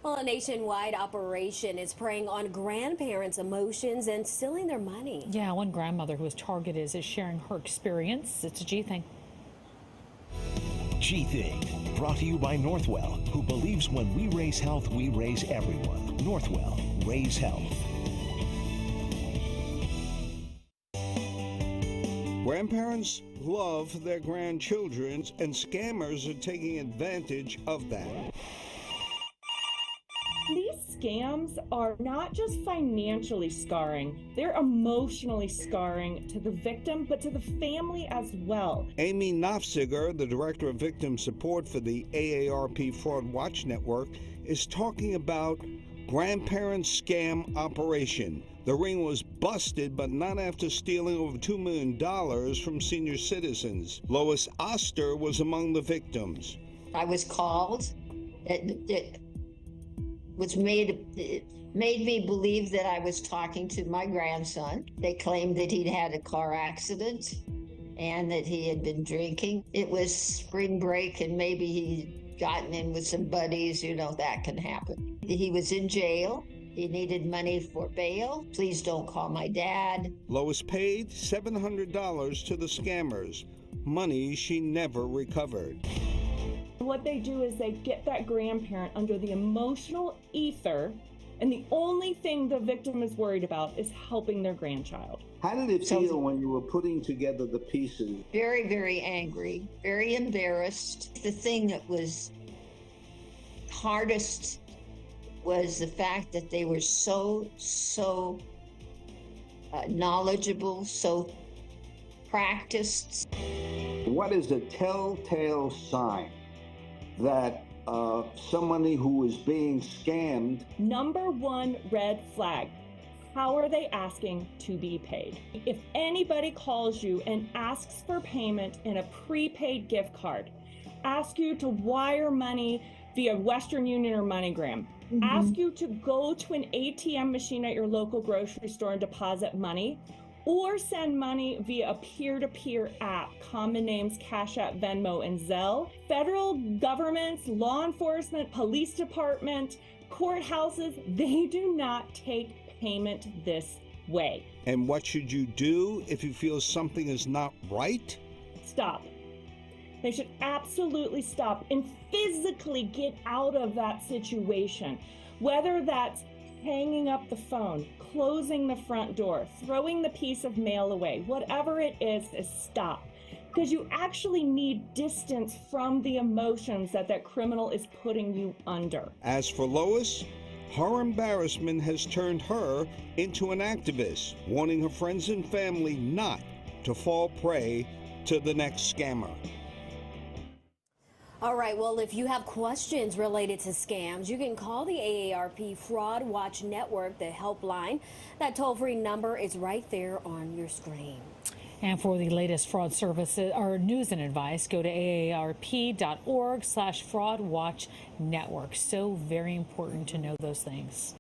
Well, a nationwide operation is preying on grandparents' emotions and stealing their money. Yeah, one grandmother who was targeted is sharing her experience. It's a G Thing. G Thing, brought to you by Northwell, who believes when we raise health, we raise everyone. Northwell, raise health. Grandparents love their grandchildren, and scammers are taking advantage of that. These scams are not just financially scarring, they're emotionally scarring to the victim, but to the family as well. Amy Nofziger, the Director of Victim Support for the AARP Fraud Watch Network, is talking about grandparent scam operation. The ring was busted, but not after stealing over $2 million from senior citizens. Lois Oster was among the victims. I was called. It made me believe that I was talking to my grandson. They claimed that he'd had a car accident and that he had been drinking. It was spring break and maybe he'd gotten in with some buddies. You know, that can happen. He was in jail. He needed money for bail. Please don't call my dad. Lois paid $700 to the scammers, money she never recovered. What they do is they get that grandparent under the emotional ether, and the only thing the victim is worried about is helping their grandchild. How did it feel when you were putting together the pieces? Very, very angry, very embarrassed. The thing that was hardest was the fact that they were so knowledgeable, so practiced. What is a telltale sign that somebody who is being scammed? Number one red flag. How are they asking to be paid? If anybody calls you and asks for payment in a prepaid gift card, ask you to wire money via Western Union or MoneyGram, ask you to go to an ATM machine at your local grocery store and deposit money, or send money via a peer-to-peer app, common names Cash App, Venmo, and Zelle. Federal governments, law enforcement, police department, courthouses, they do not take payment this way. And what should you do if you feel something is not right? Stop. They should absolutely stop and physically get out of that situation, whether that's hanging up the phone, closing the front door, throwing the piece of mail away, whatever it is stop. Because you actually need distance from the emotions that criminal is putting you under. As for Lois, her embarrassment has turned her into an activist, warning her friends and family not to fall prey to the next scammer. All right, well, if you have questions related to scams, you can call the AARP Fraud Watch Network, the helpline. That toll-free number is right there on your screen. And for the latest fraud services or news and advice, go to aarp.org/fraudwatchnetwork. So very important to know those things.